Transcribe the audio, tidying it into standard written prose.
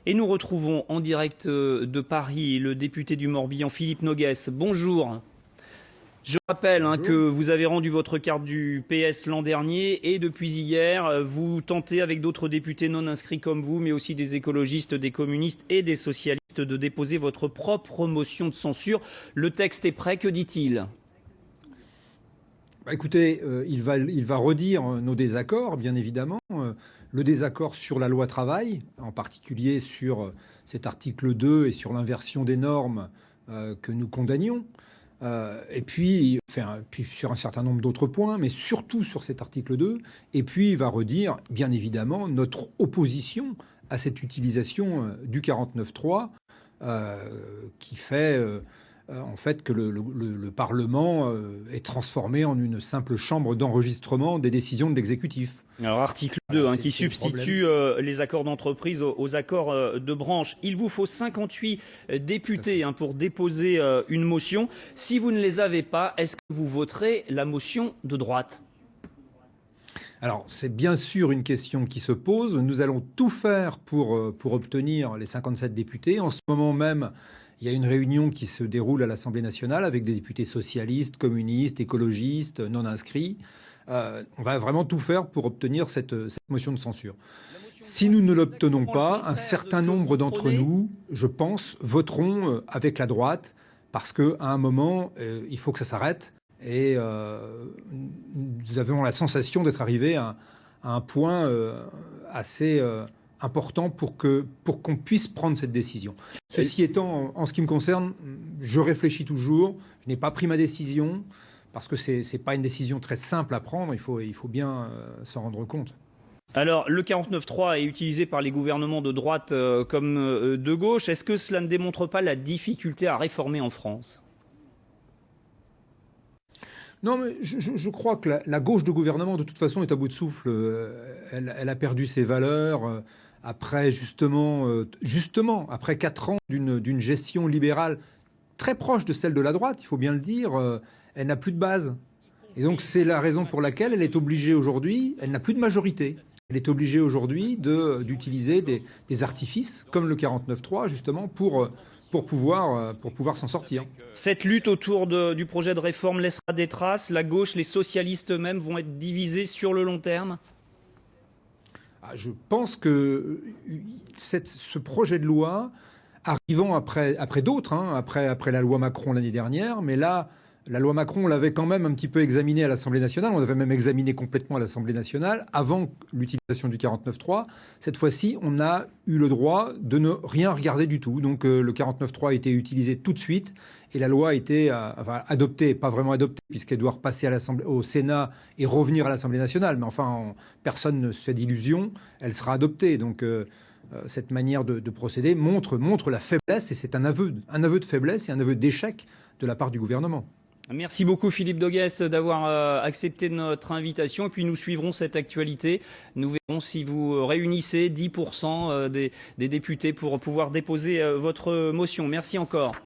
Et nous retrouvons en direct de Paris le député du Morbihan, Philippe Noguès. Bonjour. Je rappelle que vous avez rendu votre carte du PS l'an dernier et depuis hier, vous tentez avec d'autres députés non inscrits comme vous, mais aussi des écologistes, des communistes et des socialistes, de déposer votre propre motion de censure. Le texte est prêt, que dit-il ? Écoutez, il va redire nos désaccords, bien évidemment. Le désaccord sur la loi travail, en particulier sur cet article 2 et sur l'inversion des normes que nous condamnions. Et puis sur un certain nombre d'autres points, mais surtout sur cet article 2. Et puis il va redire, bien évidemment, notre opposition à cette utilisation du 49.3 qui fait en fait que le Parlement est transformé en une simple chambre d'enregistrement des décisions de l'exécutif. Alors article 2 qui substitue les accords d'entreprise aux accords de branche. Il vous faut 58 députés pour déposer une motion. Si vous ne les avez pas, est-ce que vous voterez la motion de droite ? Alors, c'est bien sûr une question qui se pose. Nous allons tout faire pour obtenir les 57 députés. En ce moment même, il y a une réunion qui se déroule à l'Assemblée nationale avec des députés socialistes, communistes, écologistes, non inscrits. On va vraiment tout faire pour obtenir cette motion de censure. Si nous ne l'obtenons pas, un certain nombre d'entre nous, je pense, voteront avec la droite parce qu'à un moment, il faut que ça s'arrête. Et nous avons la sensation d'être arrivés à un point assez important pour qu'on puisse prendre cette décision. Ceci étant, en ce qui me concerne, je réfléchis toujours. Je n'ai pas pris ma décision parce que c'est pas une décision très simple à prendre. Il faut bien s'en rendre compte. Alors, le 49.3 est utilisé par les gouvernements de droite comme de gauche. Est-ce que cela ne démontre pas la difficulté à réformer en France ? Non, mais je crois que la gauche de gouvernement, de toute façon, est à bout de souffle. Elle a perdu ses valeurs après, justement, après 4 ans d'une gestion libérale très proche de celle de la droite, il faut bien le dire. Elle n'a plus de base. Et donc, c'est la raison pour laquelle elle est obligée aujourd'hui, elle n'a plus de majorité. Elle est obligée aujourd'hui d'utiliser des artifices, comme le 49.3, justement, pour pouvoir s'en sortir. Cette lutte autour du projet de réforme laissera des traces. La gauche, les socialistes eux-mêmes vont être divisés sur le long terme. Je pense que ce projet de loi, arrivant après d'autres, après la loi Macron l'année dernière, mais là, la loi Macron, on l'avait quand même un petit peu examinée à l'Assemblée nationale. On l'avait même examiné complètement à l'Assemblée nationale avant l'utilisation du 49.3. Cette fois-ci, on a eu le droit de ne rien regarder du tout. Donc le 49.3 a été utilisé tout de suite et la loi a été adoptée, pas vraiment adoptée, puisqu'elle doit repasser au Sénat et revenir à l'Assemblée nationale. Mais enfin, personne ne se fait d'illusions. Elle sera adoptée. Donc cette manière de procéder montre la faiblesse, et c'est un aveu de faiblesse et un aveu d'échec de la part du gouvernement. Merci beaucoup Philippe Noguès d'avoir accepté notre invitation et puis nous suivrons cette actualité. Nous verrons si vous réunissez 10% des députés pour pouvoir déposer votre motion. Merci encore.